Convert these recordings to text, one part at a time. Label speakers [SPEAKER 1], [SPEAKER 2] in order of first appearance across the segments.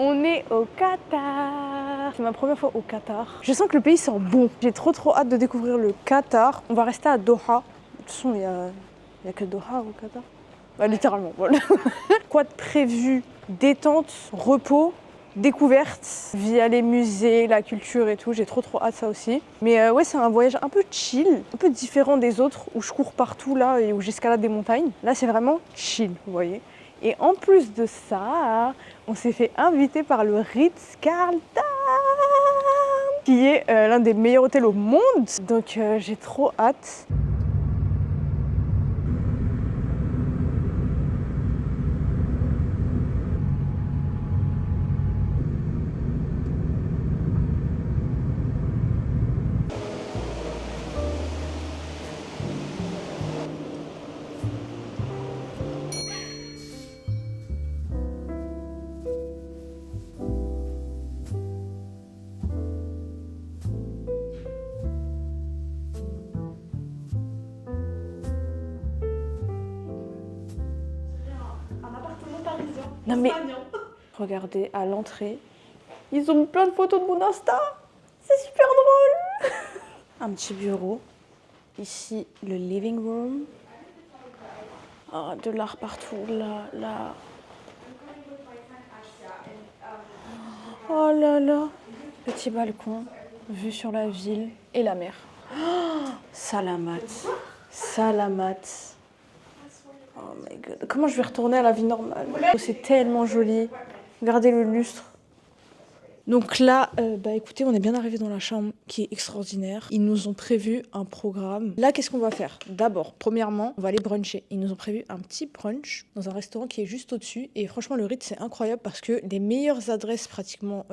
[SPEAKER 1] On est au Qatar. C'est ma première fois au Qatar. Je sens que le pays sent bon. J'ai trop hâte de découvrir le Qatar. On va rester à Doha. De toute façon, il y a que Doha au Qatar. Bah, littéralement, voilà. Quoi de prévu? Détente, repos, découverte, via les musées, la culture et tout. J'ai trop hâte ça aussi. Mais ouais, c'est un voyage un peu chill, un peu différent des autres où je cours partout là et où j'escalade des montagnes. Là, c'est vraiment chill, vous voyez. Et en plus de ça, on s'est fait inviter par le Ritz-Carlton, qui est l'un des meilleurs hôtels au monde. Donc j'ai trop hâte. Non mais, regardez, à l'entrée, ils ont plein de photos de mon Insta. C'est super drôle. Un petit bureau. Ici, le living room. Oh, de l'art partout, là. Oh là là. Petit balcon, vue sur la ville et la mer. Oh, Salamat. Oh my god. Comment je vais retourner à la vie normale? Oh, c'est tellement joli. Regardez le lustre. Donc là, bah écoutez, on est bien arrivé dans la chambre qui est extraordinaire. Ils nous ont prévu un programme. Là, qu'est-ce qu'on va faire? D'abord, premièrement, on va aller bruncher. Ils nous ont prévu un petit brunch dans un restaurant qui est juste au-dessus. Et franchement, le Ritz, c'est incroyable parce que les meilleures adresses pratiquement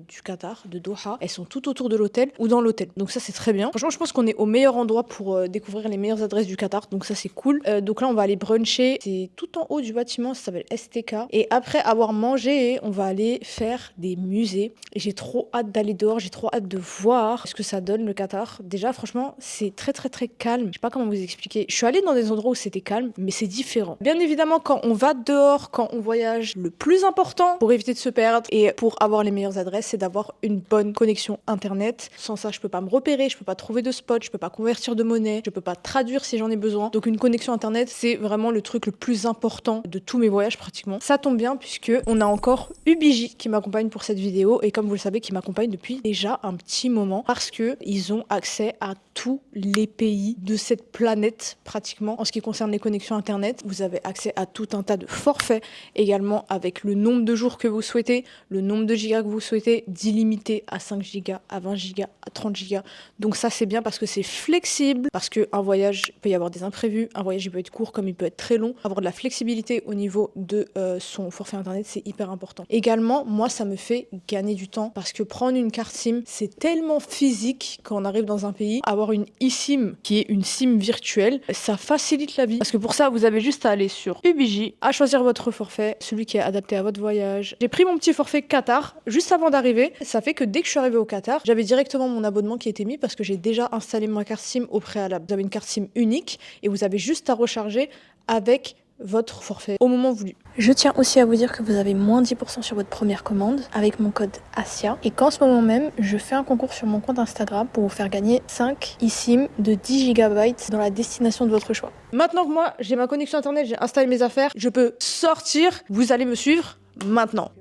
[SPEAKER 1] du Qatar, de Doha, elles sont tout autour de l'hôtel ou dans l'hôtel. Donc ça, c'est très bien. Franchement, je pense qu'on est au meilleur endroit pour découvrir les meilleures adresses du Qatar. Donc ça, c'est cool. Donc là, on va aller bruncher. C'est tout en haut du bâtiment, ça s'appelle STK. Et après avoir mangé, on va aller faire des musées. Et j'ai trop hâte d'aller dehors, j'ai trop hâte de voir ce que ça donne le Qatar. Déjà, franchement, c'est très calme. Je sais pas comment vous expliquer. Je suis allée dans des endroits où c'était calme, mais c'est différent. Bien évidemment, quand on va dehors, quand on voyage, le plus important pour éviter de se perdre et pour avoir les meilleures adresses, c'est d'avoir une bonne connexion internet. Sans ça, je peux pas me repérer, je peux pas trouver de spot, je peux pas convertir de monnaie, je peux pas traduire si j'en ai besoin. Donc une connexion internet, c'est vraiment le truc le plus important de tous mes voyages pratiquement. Ça tombe bien puisque on a encore UBJ qui m'accompagne pour cette vidéo et comme vous le savez, qui m'accompagne depuis déjà un petit moment parce que ils ont accès à tous les pays de cette planète pratiquement en ce qui concerne les connexions internet. Vous avez accès à tout un tas de forfaits également avec le nombre de jours que vous souhaitez, le nombre de gigas que vous souhaitez, d'illimité à 5 gigas, à 20 gigas, à 30 gigas. Donc ça c'est bien parce que c'est flexible, parce qu'un voyage il peut y avoir des imprévus, un voyage il peut être court comme il peut être très long. Avoir de la flexibilité au niveau de son forfait internet c'est hyper important. Également moi ça me fait gagner du temps parce que prendre une carte SIM, c'est tellement physique quand on arrive dans un pays. Avoir une eSIM, qui est une SIM virtuelle, ça facilite la vie. Parce que pour ça, vous avez juste à aller sur UBJ, à choisir votre forfait, celui qui est adapté à votre voyage. J'ai pris mon petit forfait Qatar juste avant d'arriver. Ça fait que dès que je suis arrivée au Qatar, j'avais directement mon abonnement qui était mis parce que j'ai déjà installé ma carte SIM au préalable. Vous avez une carte SIM unique et vous avez juste à recharger avec votre forfait au moment voulu. Je tiens aussi à vous dire que vous avez moins 10% sur votre première commande avec mon code ASIA et qu'en ce moment même, je fais un concours sur mon compte Instagram pour vous faire gagner 5 eSIM de 10 GB dans la destination de votre choix. Maintenant que moi, j'ai ma connexion internet, j'ai installé mes affaires, je peux sortir, vous allez me suivre maintenant.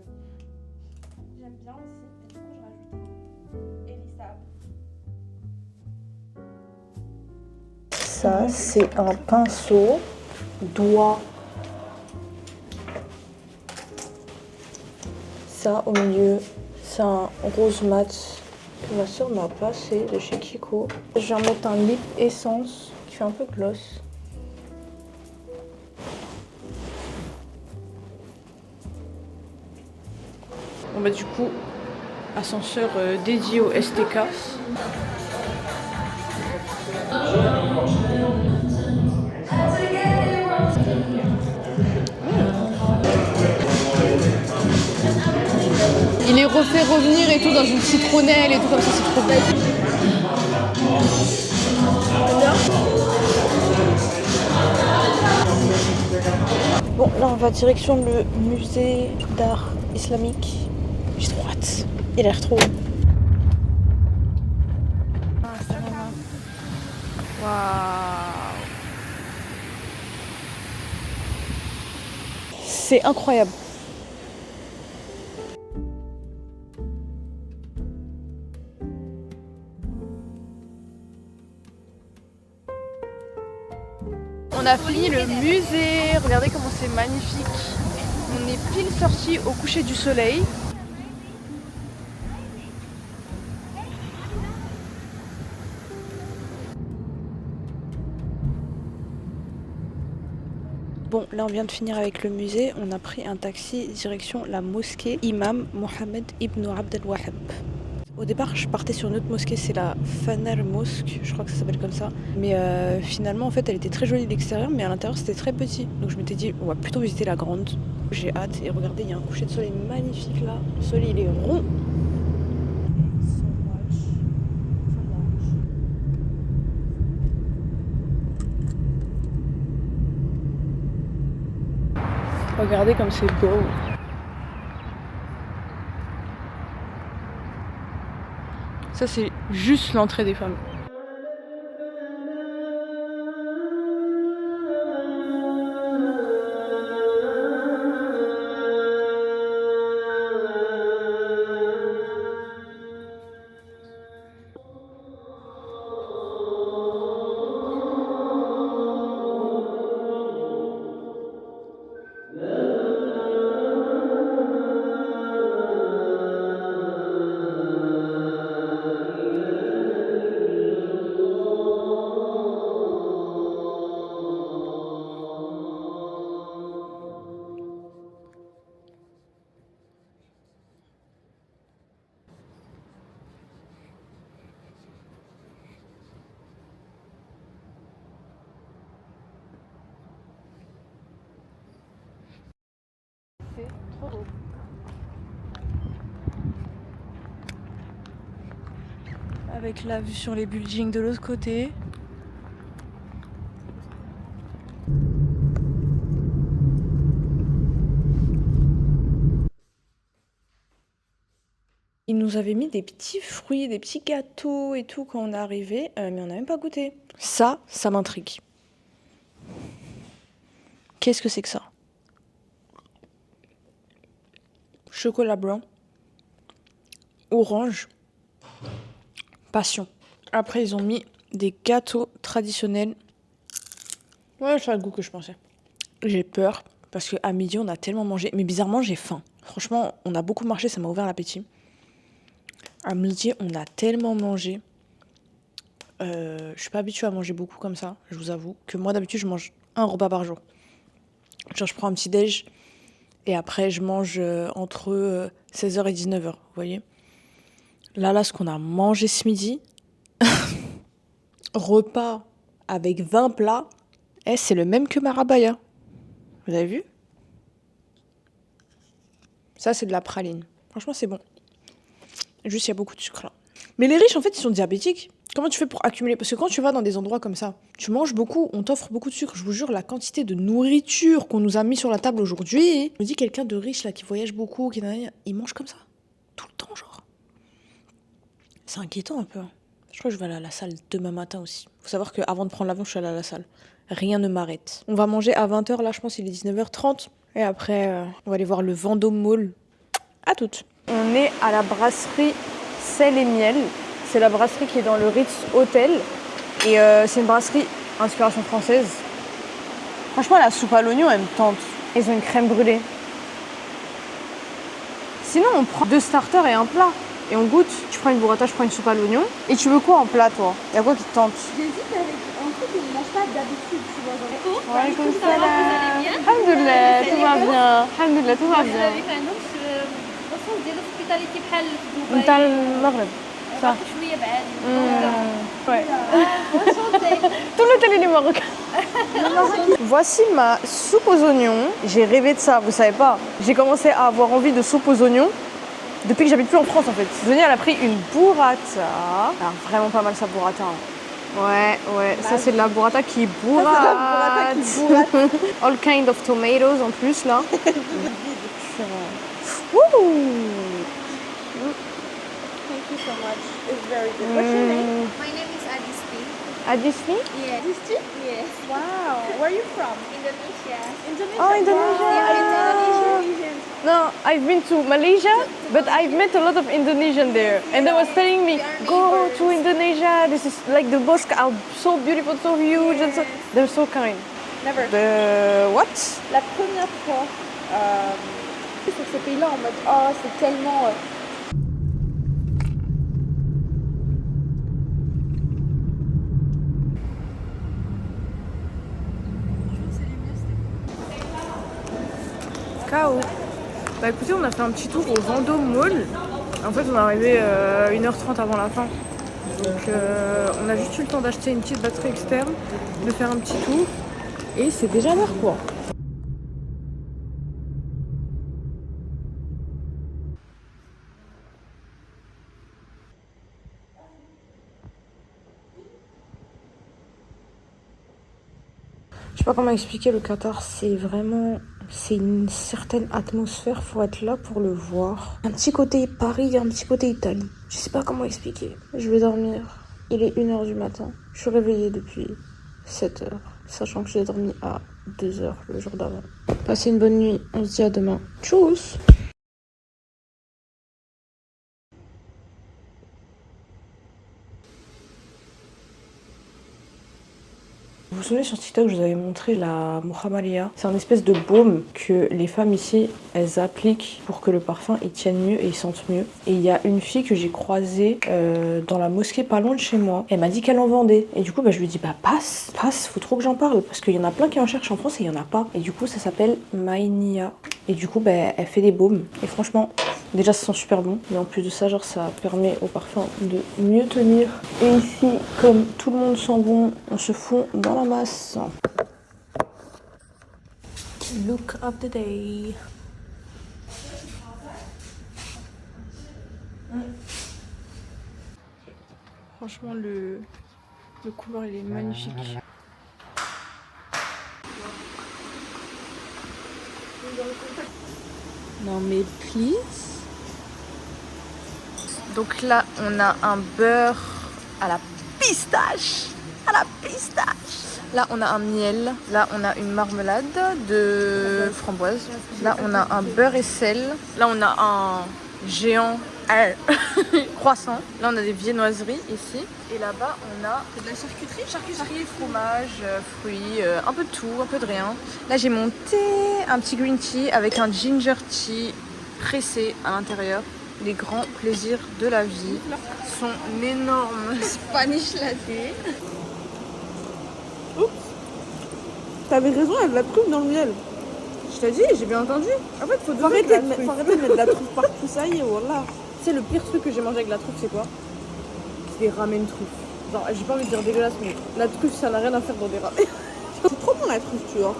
[SPEAKER 1] J'aime bien aussi, et du coup je rajoute Elisa. Ça, c'est un pinceau doigt. Ça au milieu, c'est un rose mat que ma soeur m'a passé de chez Kiko. Je vais remettre un lip essence qui fait un peu gloss. Bon bah du coup, ascenseur dédié au STK. Il est refait revenir et tout dans une citronnelle et tout comme ça, c'est trop bête. Là, on va direction le musée d'art islamique. J'ai trop hâte. Il a l'air trop haut. Waouh. C'est incroyable. On a fini le musée, regardez comment c'est magnifique. On est pile sorti au coucher du soleil. Bon, là on vient de finir avec le musée, on a pris un taxi direction la mosquée Imam Mohamed Ibn Abd al-Wahhab. Au départ, je partais sur une autre mosquée, c'est la Fanar Mosque, je crois que ça s'appelle comme ça. Mais finalement, en fait, elle était très jolie de l'extérieur, mais à l'intérieur, c'était très petit. Donc je m'étais dit, on va plutôt visiter la grande. J'ai hâte. Et regardez, il y a un coucher de soleil magnifique là. Le soleil, il est rond. Regardez comme c'est beau. Ça, c'est juste l'entrée des femmes. C'est trop beau. Avec la vue sur les buildings de l'autre côté. Ils nous avaient mis des petits fruits, des petits gâteaux et tout quand on est arrivé, mais on n'a même pas goûté. Ça m'intrigue. Qu'est-ce que c'est que ça? Chocolat blanc, orange, passion. Après, ils ont mis des gâteaux traditionnels. Ouais, ça a le goût que je pensais. J'ai peur parce qu'à midi, on a tellement mangé. Mais bizarrement, j'ai faim. Franchement, on a beaucoup marché, ça m'a ouvert l'appétit. À midi, on a tellement mangé. Je suis pas habituée à manger beaucoup comme ça, je vous avoue. Que moi, d'habitude, je mange un repas par jour. Genre, je prends un petit déj et après, je mange entre 16h et 19h, vous voyez. Là, ce qu'on a mangé ce midi, repas avec 20 plats, c'est le même que Marabaya. Vous avez vu? Ça, c'est de la praline. Franchement, c'est bon. Juste, il y a beaucoup de sucre là. Mais les riches, en fait, ils sont diabétiques. Comment tu fais pour accumuler? Parce que quand tu vas dans des endroits comme ça, tu manges beaucoup, on t'offre beaucoup de sucre. Je vous jure, la quantité de nourriture qu'on nous a mis sur la table aujourd'hui. Je me dis, quelqu'un de riche là, qui voyage beaucoup, il mange comme ça. Tout le temps, genre. C'est inquiétant un peu. Je crois que je vais aller à la salle demain matin aussi. Faut savoir qu'avant de prendre l'avion, je suis allée à la salle. Rien ne m'arrête. On va manger à 20h, là, je pense qu'il est 19h30. Et après, on va aller voir le Vendôme Mall. À toutes. On est à la brasserie Sel et Miel. C'est la brasserie qui est dans le Ritz Hotel. Et c'est une brasserie inspiration française. Franchement, la soupe à l'oignon, elle me tente. Ils ont une crème brûlée. Sinon, on prend 2 starters et un plat. Et on goûte. Tu prends une burrata, je prends une soupe à l'oignon. Et tu veux quoi en plat, toi? Y'a quoi qui te tente?
[SPEAKER 2] J'hésite avec un truc qu'on ne mange pas d'habitude, tu vois.
[SPEAKER 1] Ouais, comme ça là. Alhamdoulilah, tout va bien. Alhamdoulilah, tout va bien.
[SPEAKER 2] avec un autre الرسول ديال الهوسبيتاليتي بحال في دبي.
[SPEAKER 1] نتاع المغرب. صح.
[SPEAKER 2] شويه بعاد.
[SPEAKER 1] Ouais. Tout le télé est marocain. Voici ma soupe aux oignons. J'ai rêvé de ça, vous savez pas. J'ai commencé à avoir envie de soupe aux oignons depuis que j'habite plus en France en fait. Zonia, elle a pris une burrata. Alors vraiment pas mal sa burrata. Hein. Ouais, ça c'est de la burrata qui bourrate. All kind of tomatoes en plus là. Wouh!
[SPEAKER 2] Thank you so much. It's very good. What's your name? My name is Adisti.
[SPEAKER 1] Adisti?
[SPEAKER 2] Yes. Adisti? Yes. Wow. Where are you from? Indonesia. Indonesia?
[SPEAKER 1] Oh, Indonesia.
[SPEAKER 2] Yeah, Indonesian.
[SPEAKER 1] No, I've been to Malaysia, but I've met a lot of Indonesian there. And they was telling me, go to Indonesia, this is like the mosques are so beautiful, so huge, and so, they're so kind.
[SPEAKER 2] Never.
[SPEAKER 1] The what?
[SPEAKER 2] La première fois, sur ce pays-là, en mode, oh, c'est tellement...
[SPEAKER 1] Cao. Bah écoutez, on a fait un petit tour au Vendôme Mall. En fait, on est arrivé 1h30 avant la fin. Donc on a juste eu le temps d'acheter une petite batterie externe, de faire un petit tour. Et c'est déjà l'heure quoi. Je sais pas comment expliquer le Qatar, c'est une certaine atmosphère, faut être là pour le voir. Un petit côté Paris, un petit côté Italie. Je sais pas comment expliquer. Je vais dormir. Il est 1h du matin. Je suis réveillée depuis 7h, sachant que j'ai dormi à 2h le jour d'avant. Passez une bonne nuit, on se dit à demain. Tchuss! Vous vous souvenez sur TikTok, je vous avais montré la Muhammadia. C'est un espèce de baume que les femmes ici, elles appliquent pour que le parfum il tienne mieux et il sente mieux. Et il y a une fille que j'ai croisée dans la mosquée pas loin de chez moi. Elle m'a dit qu'elle en vendait. Et du coup, je lui ai dit, passe, faut trop que j'en parle. Parce qu'il y en a plein qui en cherchent en France et il y en a pas. Et du coup, ça s'appelle Mainia. Et du coup, elle fait des baumes. Et franchement, déjà, ça sent super bon. Mais en plus de ça, genre, ça permet au parfum de mieux tenir. Et ici, comme tout le monde sent bon, on se fond dans la masse. Look of the day. Franchement, le couleur, il est magnifique. Non mais please. Donc là, on a un beurre à la pistache. Là, on a un miel. Là, on a une marmelade de framboise. Là, on a un beurre et sel. Là, on a un géant croissant. Là, on a des viennoiseries ici. Et là-bas, on a de la charcuterie, fromage, fruits, un peu de tout, un peu de rien. Là, j'ai mon thé, un petit green tea avec un ginger tea pressé à l'intérieur. Les grands plaisirs de la vie. Son énorme Spanish latte.
[SPEAKER 3] Oups. T'avais raison, il y a de la truffe dans le miel.
[SPEAKER 1] Je t'ai dit, j'ai bien entendu. En fait, faut
[SPEAKER 3] arrêter de mettre de la truffe partout, ça y est, voilà.
[SPEAKER 1] Tu sais, le pire truc que j'ai mangé avec la truffe, c'est quoi? C'est des ramen truffes. Genre, j'ai pas envie de dire dégueulasse, mais la truffe, ça n'a rien à faire dans des ramen.
[SPEAKER 3] C'est trop bon la truffe, tu vois.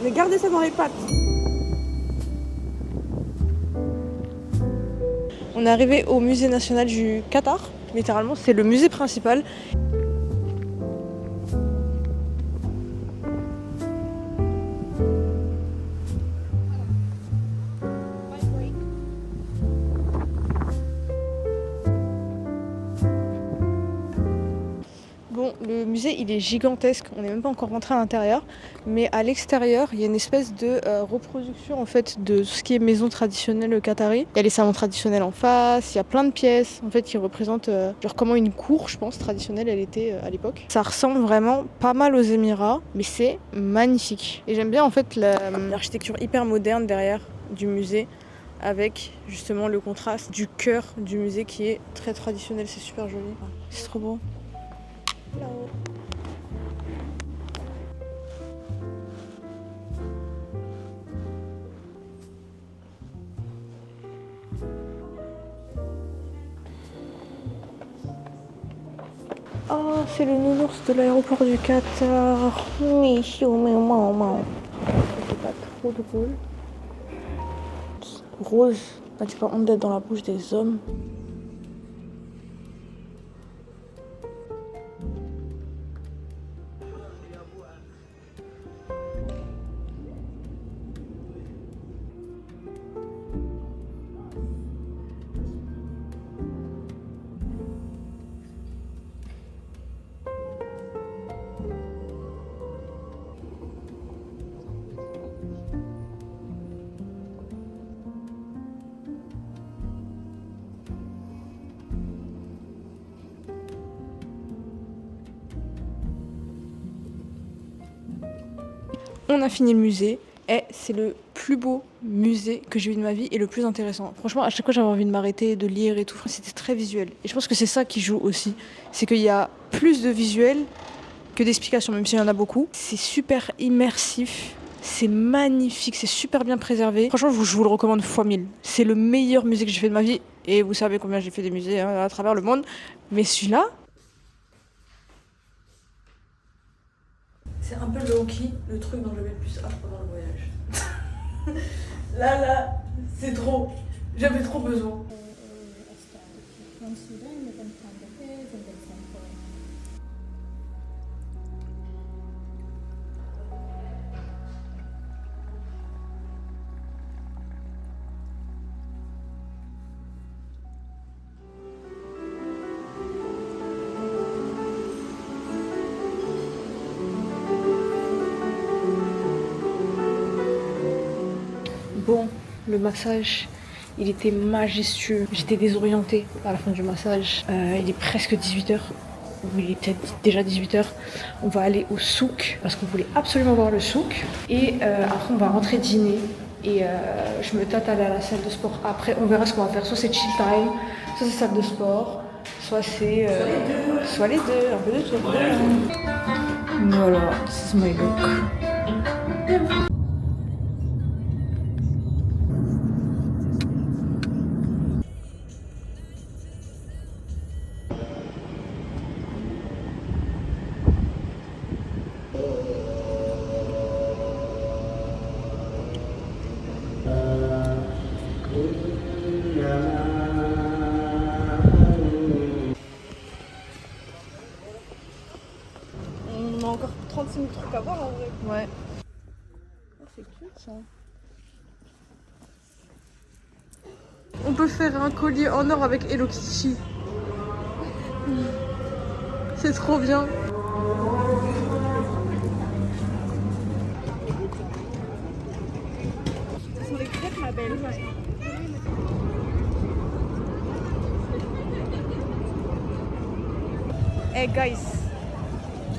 [SPEAKER 3] Mais gardez ça dans les pâtes.
[SPEAKER 1] On est arrivé au musée national du Qatar. Littéralement, c'est le musée principal. Bon, le musée il est gigantesque, on n'est même pas encore rentré à l'intérieur, mais à l'extérieur il y a une espèce de reproduction en fait de tout ce qui est maison traditionnelle qatari. Il y a les salons traditionnels en face, il y a plein de pièces en fait qui représentent genre comment une cour je pense traditionnelle elle était à l'époque. Ça ressemble vraiment pas mal aux Émirats, mais c'est magnifique. Et j'aime bien en fait l'architecture hyper moderne derrière du musée, avec justement le contraste du cœur du musée qui est très traditionnel, c'est super joli. C'est trop beau. Hello. Oh, c'est le nounours de l'aéroport du Qatar. Michou, mais maman. C'est pas trop drôle. Rose, n'as-tu pas honte d'être dans la bouche des hommes? on a fini le musée. Et c'est le plus beau musée que j'ai vu de ma vie et le plus intéressant. Franchement, à chaque fois, j'avais envie de m'arrêter, de lire et tout. C'était très visuel. Et je pense que c'est ça qui joue aussi. C'est qu'il y a plus de visuels que d'explications, même s'il y en a beaucoup. C'est super immersif. C'est magnifique. C'est super bien préservé. Franchement, je vous le recommande fois 1000. C'est le meilleur musée que j'ai fait de ma vie. Et vous savez combien j'ai fait des musées à travers le monde. Mais celui-là... C'est un peu low-key, le truc dont j'avais le plus hâte pendant le voyage. là, c'est trop. J'avais trop besoin. Bon, le massage, il était majestueux. J'étais désorientée à la fin du massage. Il est presque 18h. Ou il est peut-être déjà 18h. On va aller au souk parce qu'on voulait absolument voir le souk. Et après, on va rentrer dîner. Et je me tâte à aller à la salle de sport. Après, on verra ce qu'on va faire. Soit c'est chill time, soit c'est salle de sport, soit c'est... soit les deux, un peu de tout. Voilà, this is my look.
[SPEAKER 3] On a encore 36 000 trucs à voir en vrai.
[SPEAKER 1] Ouais.
[SPEAKER 3] Oh, c'est cute ça.
[SPEAKER 1] On peut faire un collier en or avec Hello Kitty. C'est trop bien.
[SPEAKER 3] Ce sont des crêpes, ma belle.
[SPEAKER 1] Hey guys.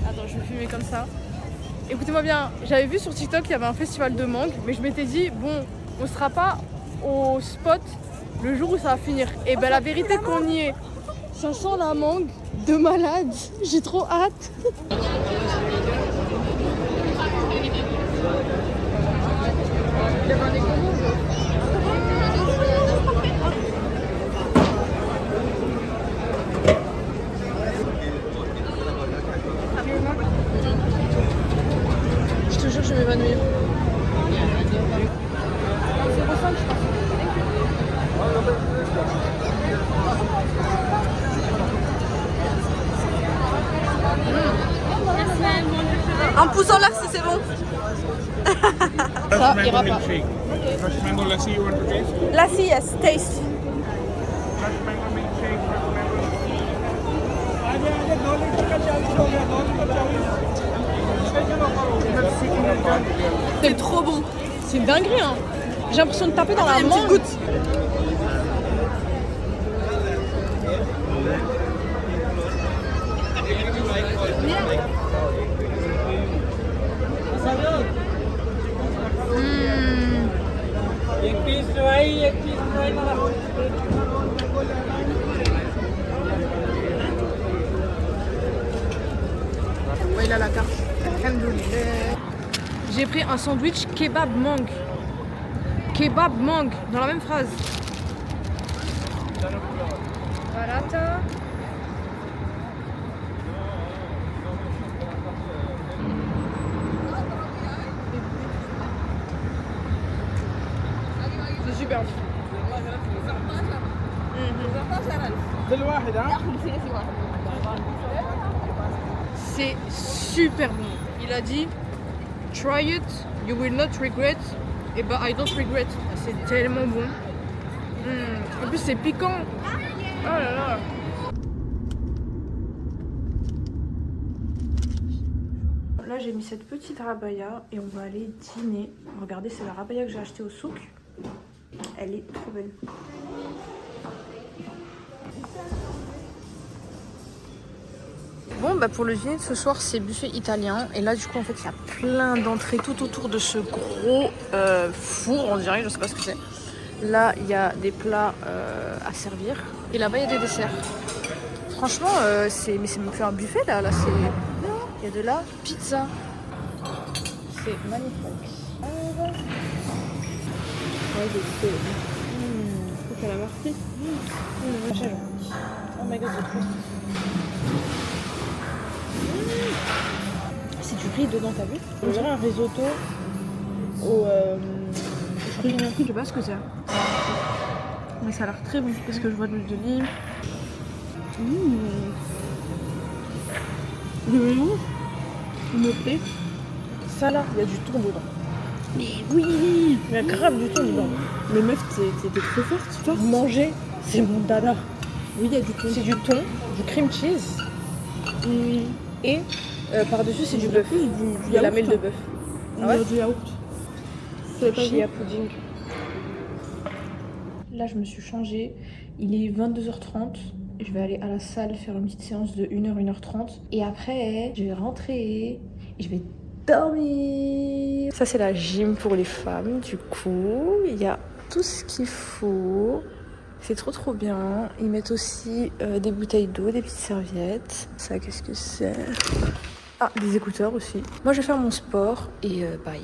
[SPEAKER 1] Attends, je vais filmer comme ça. Écoutez-moi bien, j'avais vu sur TikTok qu'il y avait un festival de mangue, mais je m'étais dit, bon, on sera pas au spot le jour où ça va finir. Et ben la vérité qu'on y est, ça sent la mangue de malade. J'ai trop hâte. Il y avait un écolo. Je te jure, je vais m'évanouir. 0,5 je pense.
[SPEAKER 3] Un pouce en l'air si c'est bon.
[SPEAKER 1] Ça ira pas.
[SPEAKER 4] Fresh mango lassi you want to taste?
[SPEAKER 3] Lassi, yes, taste.
[SPEAKER 4] Fresh mango milkshake, fresh mango.
[SPEAKER 1] C'est trop bon. C'est une dinguerie, hein. J'ai l'impression de taper dans la
[SPEAKER 3] Une petite
[SPEAKER 1] mangue.
[SPEAKER 3] goutte.
[SPEAKER 1] Ouais, il a la carte. J'ai pris un sandwich kebab mangue. Kebab mangue, dans la même phrase. Voilà, t'as. C'est super. C'est super bon. Il a dit try it, you will not regret. Et bah I don't regret. C'est tellement bon. En plus c'est piquant. Oh là là. Là j'ai mis cette petite rabaya et on va aller dîner. Regardez, c'est la rabaya que j'ai achetée au souk. Elle est trop belle. Bon, bah pour le dîner de ce soir, c'est buffet italien. Et là, du coup, en fait, il y a plein d'entrées tout autour de ce gros four, on dirait, je sais pas ce que c'est. Là, il y a des plats à servir. Et là-bas, il y a des desserts. Franchement, mais c'est même plus un buffet, là. Là, c'est... Il y a de la pizza. C'est magnifique.
[SPEAKER 3] Ouais, j'ai goûté. C'est la marqué.
[SPEAKER 1] Oh my god, c'est trop. C'est du riz dedans, t'as vu? On dirait un risotto au fruits. Je sais pas ce que c'est. Mais ça a l'air très bon parce que je vois de l'huile d'olive.
[SPEAKER 3] Le mélange, il me plaît.
[SPEAKER 1] Ça là, il y a du thon dedans.
[SPEAKER 3] Mais oui.
[SPEAKER 1] Il y a grave du thon dedans.
[SPEAKER 3] Mais meuf, t'es trop forte.
[SPEAKER 1] Manger, c'est mon dada.
[SPEAKER 3] Oui, il y a du thon.
[SPEAKER 1] C'est du thon, du cream cheese et par-dessus c'est du bœuf.
[SPEAKER 3] Du
[SPEAKER 1] Des lamelles de bœuf.
[SPEAKER 3] Ah ouais, du yaourt. Tu l'avais pas vu?
[SPEAKER 1] Chia pudding. Là, je me suis changée. Il est 22h30. Je vais aller à la salle faire une petite séance de 1h, 1h30. Et après, je vais rentrer et je vais dormir. Ça, c'est la gym pour les femmes. Du coup, il y a tout ce qu'il faut. C'est trop bien. Ils mettent aussi des bouteilles d'eau, des petites serviettes. Ça, qu'est-ce que c'est? Ah, des écouteurs aussi. Moi, je vais faire mon sport et bye.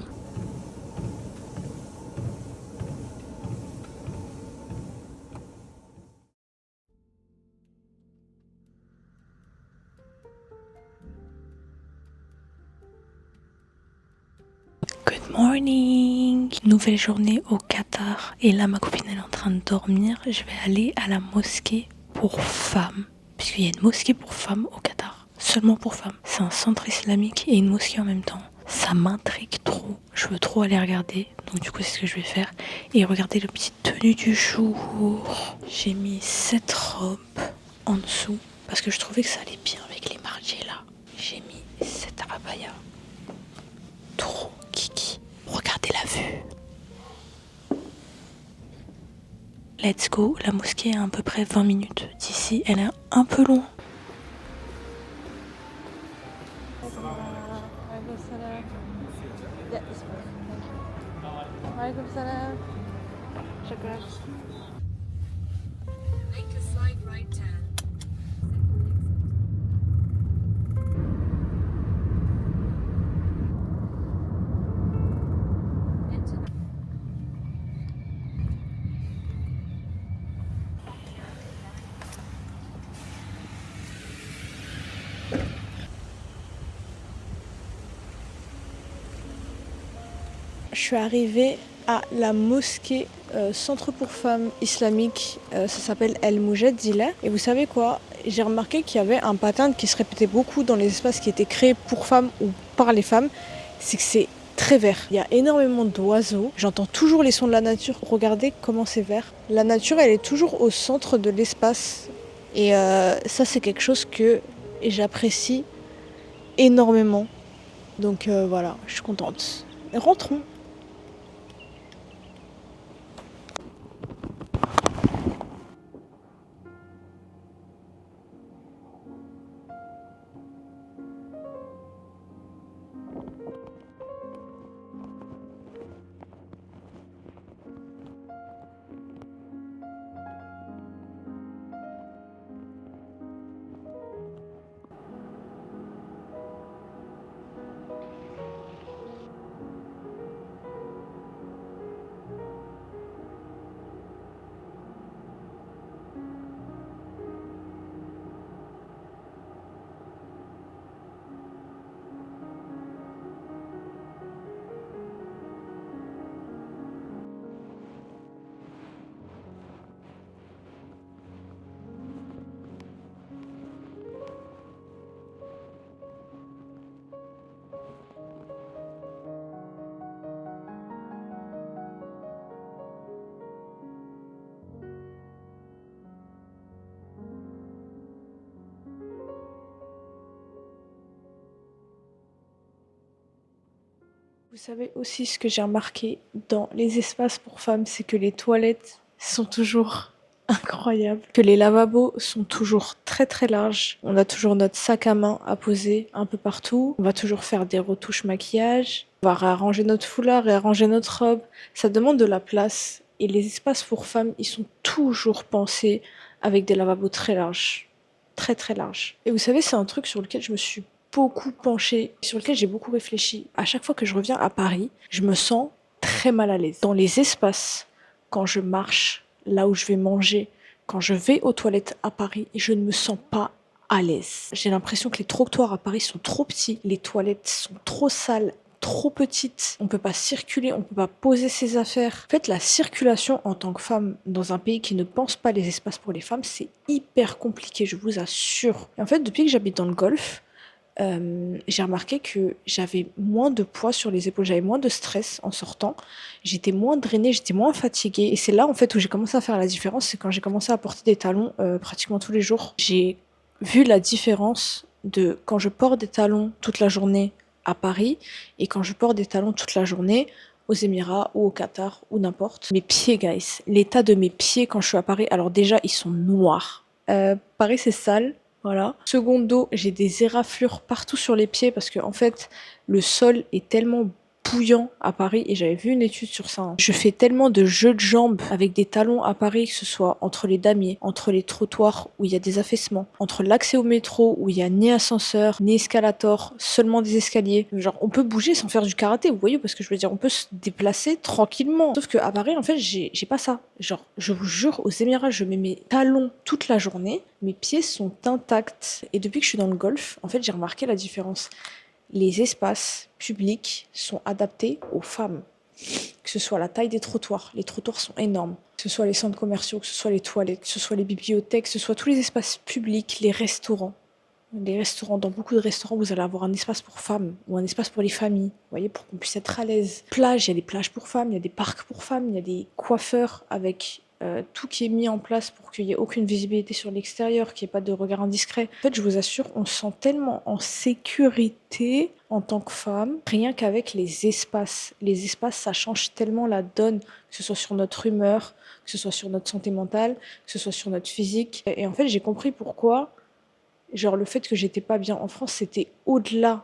[SPEAKER 1] Good morning! Nouvelle journée au Qatar. Et là, ma copine elle est en train de dormir. Je vais aller à la mosquée pour femmes. Puisqu'il y a une mosquée pour femmes au Qatar. Seulement pour femmes. C'est un centre islamique et une mosquée en même temps. Ça m'intrigue trop. Je veux trop aller regarder. Donc du coup, c'est ce que je vais faire. Et regardez le petit tenue du jour. J'ai mis cette robe en dessous. Parce que je trouvais que ça allait bien avec les margiela. J'ai mis cette abaya. Trop kiki. Regardez la vue. Let's go. La mosquée est à peu près 20 minutes d'ici. Elle est un peu loin. Je suis arrivée à la mosquée centre pour femmes islamique, ça s'appelle El Moujadila. Et vous savez quoi? J'ai remarqué qu'il y avait un pattern qui se répétait beaucoup dans les espaces qui étaient créés pour femmes ou par les femmes. C'est que c'est très vert. Il y a énormément d'oiseaux. J'entends toujours les sons de la nature. Regardez comment c'est vert. La nature, elle est toujours au centre de l'espace. Et ça, c'est quelque chose que j'apprécie énormément. Donc voilà, je suis contente. Rentrons. Vous savez aussi ce que j'ai remarqué dans les espaces pour femmes, c'est que les toilettes sont toujours incroyable. Que les lavabos sont toujours très très larges. On a toujours notre sac à main à poser un peu partout. On va toujours faire des retouches maquillage. On va réarranger notre foulard, réarranger notre robe. Ça demande de la place. Et les espaces pour femmes, ils sont toujours pensés avec des lavabos très larges. Très très larges. Et vous savez, c'est un truc sur lequel je me suis beaucoup penchée, sur lequel j'ai beaucoup réfléchi. À chaque fois que je reviens à Paris, je me sens très mal à l'aise. Dans les espaces, quand je marche, là où je vais manger, quand je vais aux toilettes à Paris, je ne me sens pas à l'aise. J'ai l'impression que les trottoirs à Paris sont trop petits, les toilettes sont trop sales, trop petites. On peut pas circuler, on peut pas poser ses affaires. En fait, la circulation en tant que femme dans un pays qui ne pense pas les espaces pour les femmes, c'est hyper compliqué, je vous assure. Et en fait, depuis que j'habite dans le Golfe, j'ai remarqué que j'avais moins de poids sur les épaules, j'avais moins de stress en sortant, j'étais moins drainée, j'étais moins fatiguée. Et c'est là en fait où j'ai commencé à faire la différence, c'est quand j'ai commencé à porter des talons pratiquement tous les jours. J'ai vu la différence de quand je porte des talons toute la journée à Paris et quand je porte des talons toute la journée aux Émirats ou au Qatar ou n'importe. Mes pieds, guys, l'état de mes pieds quand je suis à Paris, alors déjà ils sont noirs. Paris c'est sale. Voilà. Secondo, j'ai des éraflures partout sur les pieds parce que en fait, le sol est tellement bouillant à Paris et j'avais vu une étude sur ça. Hein. Je fais tellement de jeux de jambes avec des talons à Paris, que ce soit entre les damiers, entre les trottoirs où il y a des affaissements, entre l'accès au métro où il y a ni ascenseur, ni escalator, seulement des escaliers. Genre, on peut bouger sans faire du karaté, vous voyez, parce que je veux dire, on peut se déplacer tranquillement. Sauf qu'à Paris, en fait, j'ai pas ça. Genre, je vous jure, aux Émirats, je mets mes talons toute la journée, mes pieds sont intacts. Et depuis que je suis dans le Golfe, en fait, j'ai remarqué la différence. Les espaces publics sont adaptés aux femmes. Que ce soit la taille des trottoirs, les trottoirs sont énormes. Que ce soit les centres commerciaux, que ce soit les toilettes, que ce soit les bibliothèques, que ce soit tous les espaces publics, les restaurants. Les restaurants, dans beaucoup de restaurants, vous allez avoir un espace pour femmes ou un espace pour les familles, vous voyez, pour qu'on puisse être à l'aise. Plage, il y a des plages pour femmes, il y a des parcs pour femmes, il y a des coiffeurs avec tout qui est mis en place pour qu'il n'y ait aucune visibilité sur l'extérieur, qu'il n'y ait pas de regard indiscret. En fait, je vous assure, on se sent tellement en sécurité en tant que femme, rien qu'avec les espaces. Les espaces, ça change tellement la donne, que ce soit sur notre humeur, que ce soit sur notre santé mentale, que ce soit sur notre physique. Et en fait, j'ai compris pourquoi. Genre le fait que j'étais pas bien en France, c'était au-delà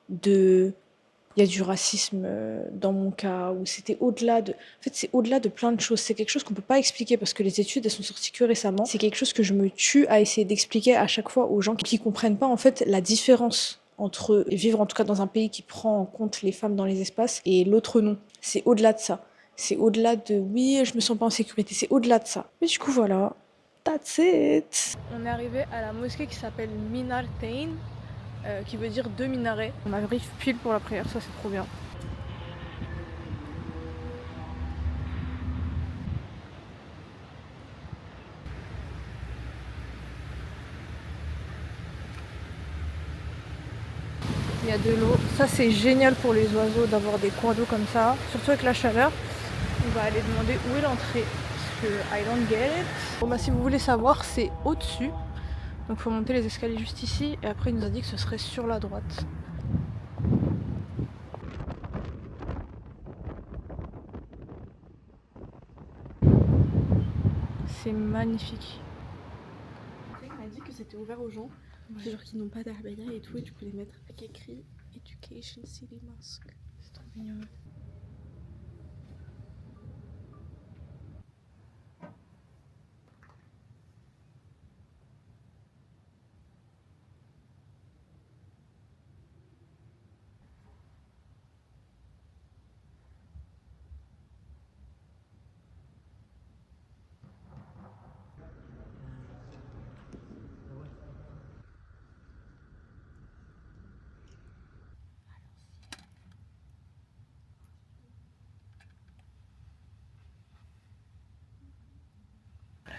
[SPEAKER 1] de... Il y a du racisme dans mon cas, ou c'était au-delà de... En fait, c'est au-delà de plein de choses. C'est quelque chose qu'on peut pas expliquer parce que les études, elles sont sorties que récemment. C'est quelque chose que je me tue à essayer d'expliquer à chaque fois aux gens qui comprennent pas en fait la différence entre vivre en tout cas dans un pays qui prend en compte les femmes dans les espaces et l'autre non. C'est au-delà de ça. C'est au-delà de oui, je me sens pas en sécurité. C'est au-delà de ça. Mais du coup, voilà. That's it. On est arrivé à la mosquée qui s'appelle Minartein, qui veut dire deux minarets. On arrive pile pour la prière, ça c'est trop bien. Il y a de l'eau. Ça c'est génial pour les oiseaux d'avoir des coins d'eau comme ça, surtout avec la chaleur. On va aller demander où est l'entrée. Parce que I don't get it. Bon bah si vous voulez savoir, c'est au-dessus. Donc il faut monter les escaliers juste ici. Et après il nous a dit que ce serait sur la droite. C'est magnifique.
[SPEAKER 3] Il m'a dit que c'était ouvert aux gens, ouais. Genre qui n'ont pas d'arbaya et tout, et tu peux les mettre avec écrit Education City Mosque.
[SPEAKER 1] C'est trop mignon.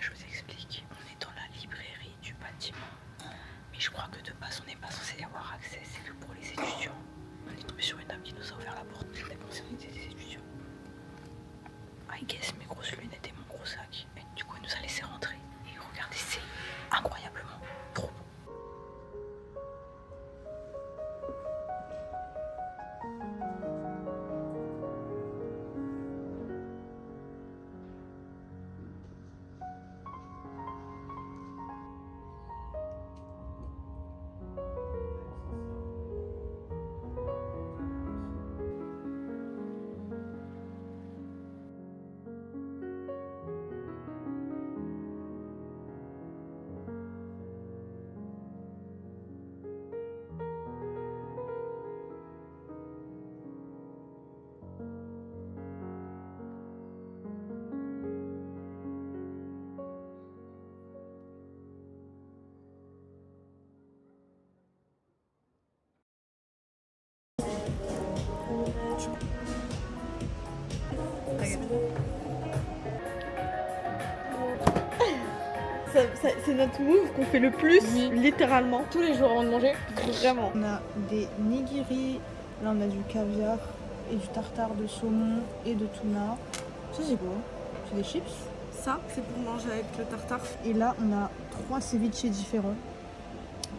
[SPEAKER 1] Je vous explique, on est dans la librairie du bâtiment, mais je crois que de base on n'est pas censé y avoir accès, c'est que pour les étudiants. On est tombé sur une dame qui nous a ouvert la porte, c'était pour ça qu'on était des étudiants. I guess mes grosses lunettes et mon gros sac, et du coup elle nous a laissé rentrer. Et regardez, c'est incroyablement trop beau.
[SPEAKER 3] tu... C'est notre move qu'on fait le plus, littéralement.
[SPEAKER 1] Tous les jours avant de manger.
[SPEAKER 3] Vraiment.
[SPEAKER 2] On a des nigiri, là on a du caviar et du tartare de saumon et de tuna. Ça c'est quoi? C'est des chips.
[SPEAKER 3] Ça, c'est pour manger avec le tartare.
[SPEAKER 2] Et là on a 3 ceviches différents,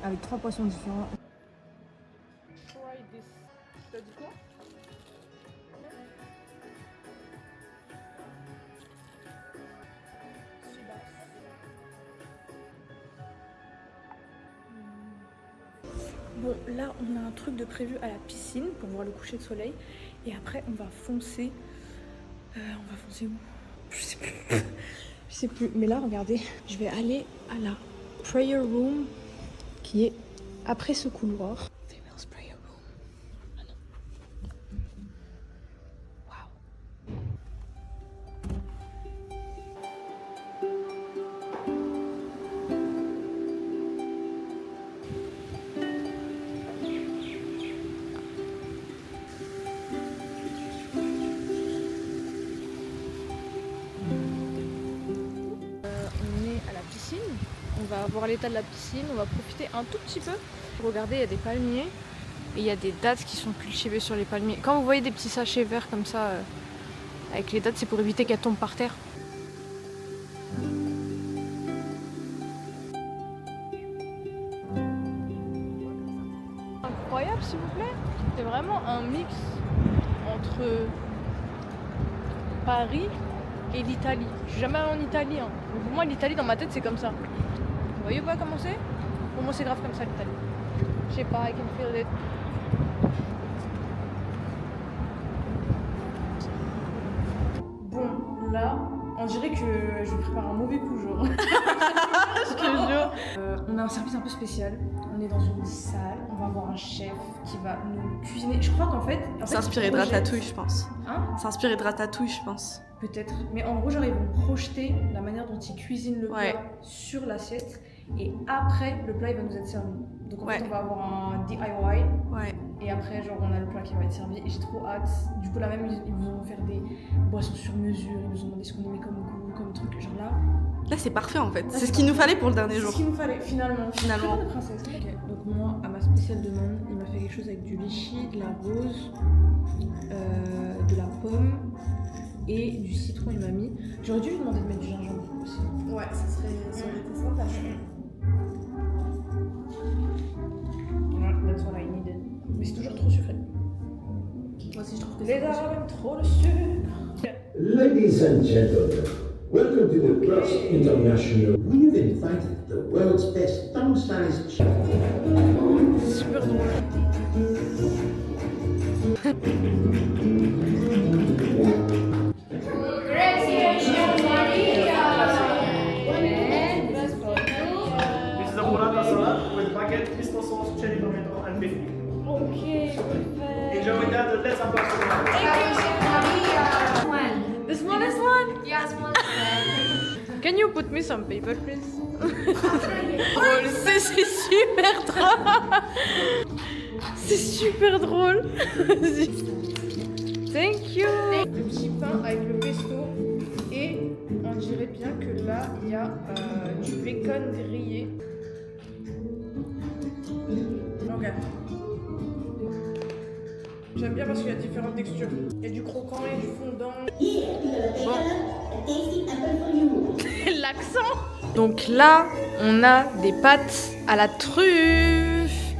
[SPEAKER 2] avec 3 poissons différents.
[SPEAKER 3] T'as dit quoi?
[SPEAKER 1] Bon, là, on a un truc de prévu à la piscine pour voir le coucher de soleil. Et après, on va foncer. On va foncer où? Je sais plus. Je sais plus. Mais là, regardez, je vais aller à la prayer room qui est après ce couloir. Females prayer room. Ah non. Waouh. On va voir l'état de la piscine, on va profiter un tout petit peu. Regardez, il y a des palmiers et il y a des dattes qui sont cultivées sur les palmiers. Quand vous voyez des petits sachets verts comme ça, avec les dattes, c'est pour éviter qu'elles tombent par terre. Incroyable, s'il vous plaît. C'est vraiment un mix entre Paris et l'Italie. Je suis jamais allée en Italie, hein. Mais pour moi, l'Italie, dans ma tête, c'est comme ça. Vous voyez pas comment c'est? Pour moi, c'est grave comme ça, l'Italie. Je sais pas, I can feel it. Bon, là, on dirait que je prépare un mauvais coup, genre. Je te jure. On a un service un peu spécial. On est dans une salle. On va avoir un chef qui va nous cuisiner. Je crois qu'en fait...
[SPEAKER 3] C'est inspiré de Ratatouille, je pense.
[SPEAKER 1] Hein?
[SPEAKER 3] C'est inspiré de Ratatouille, je pense.
[SPEAKER 1] Peut-être. Mais en gros, genre, ils vont projeter la manière dont ils cuisinent le plat
[SPEAKER 3] Ouais.
[SPEAKER 1] sur l'assiette. Et après, le plat, il va nous être servi. Donc en
[SPEAKER 3] Ouais.
[SPEAKER 1] fait, on va avoir un DIY.
[SPEAKER 3] Ouais.
[SPEAKER 1] Et après, genre, on a le plat qui va être servi. Et j'ai trop hâte. Du coup, là même, ils nous ont faire des boissons sur mesure. Ils nous ont demandé ce qu'on aimait comme goût, comme truc. Genre là...
[SPEAKER 3] Là, c'est parfait en fait.
[SPEAKER 1] Là,
[SPEAKER 3] C'est ce qu'il nous fallait pour le dernier
[SPEAKER 1] C'est
[SPEAKER 3] jour.
[SPEAKER 1] ce qu'il nous fallait, finalement.
[SPEAKER 3] Finalement.
[SPEAKER 1] Très bonne princesse. Ok. Donc moi, à ma spéciale demande, il m'a fait quelque chose avec du litchi, de la rose, de la pomme et du citron, il m'a mis. J'aurais dû lui demander de mettre du gingembre aussi.
[SPEAKER 3] Ouais, ça aurait été sympa.
[SPEAKER 1] Ouais, that's what I needed. Mais c'est toujours trop sucré.
[SPEAKER 3] Moi aussi, je trouve que
[SPEAKER 1] Les Arabes aiment trop le sucre.
[SPEAKER 5] Ladies and gentlemen, welcome to the Trust International. We've invited the world's best thumb-sized chef.
[SPEAKER 1] Super drôle.
[SPEAKER 4] This is a burrata salad with baguette, pesto sauce, cherry tomato, and beef.
[SPEAKER 1] Okay, perfect.
[SPEAKER 4] Enjoy that. Let's applause for that.
[SPEAKER 1] The smallest one?
[SPEAKER 6] Yeah, small.
[SPEAKER 1] Can you put me some paper, please? Drôle, c'est super drôle. C'est super drôle. Thank you. Le petit pain avec le pesto et on dirait bien que là il y a du bacon grillé. Ok. J'aime bien parce qu'il y a différentes textures. Il y a du croquant et du fondant. Bon. L'accent. Donc là, on a des pâtes à la truffe.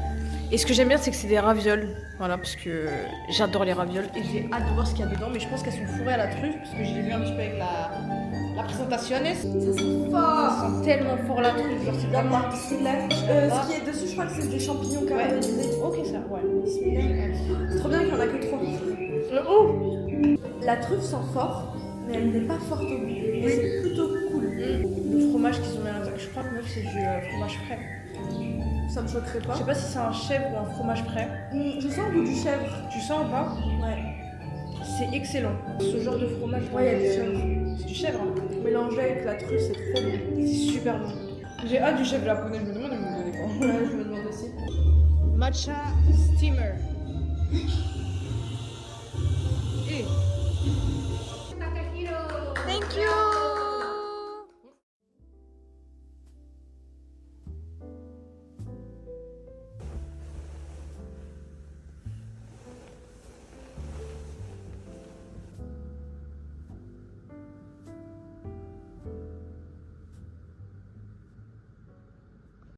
[SPEAKER 1] Et ce que j'aime bien, c'est que c'est des ravioles. Voilà, parce que j'adore les ravioles. Et j'ai hâte de voir ce qu'il y a dedans. Mais je pense qu'elles sont fourrées à la truffe. Parce que j'ai vu un petit peu avec la présentation. Ça sent fort. Ça sent tellement fort la truffe. Genre, c'est vraiment...
[SPEAKER 3] Ce qui est dessus, je crois que c'est des champignons caramélisés.
[SPEAKER 1] Ok, ça, ouais.
[SPEAKER 3] C'est trop bien qu'il n'y en a que 3.
[SPEAKER 1] Oh.
[SPEAKER 3] La truffe sent fort, mais elle n'est pas forte au goût. Et c'est plutôt cool.
[SPEAKER 1] Le fromage qu'ils ont mis à l'intérieur. Je crois que c'est du fromage frais.
[SPEAKER 3] Ça me choquerait pas.
[SPEAKER 1] Je sais pas si c'est un chèvre ou un fromage frais.
[SPEAKER 3] Je sens le goût du chèvre.
[SPEAKER 1] Tu sens ou pas?
[SPEAKER 3] Ouais.
[SPEAKER 1] C'est excellent. Ce genre de fromage.
[SPEAKER 3] Ouais, il y a du chèvre.
[SPEAKER 1] C'est du chèvre. Hein.
[SPEAKER 3] Mélangé avec la truffe, c'est trop bon.
[SPEAKER 1] C'est super bon. J'ai hâte du chèvre japonais. Je me demande de me donner quoi.
[SPEAKER 3] Ouais, je me demande aussi.
[SPEAKER 1] Matcha steamer.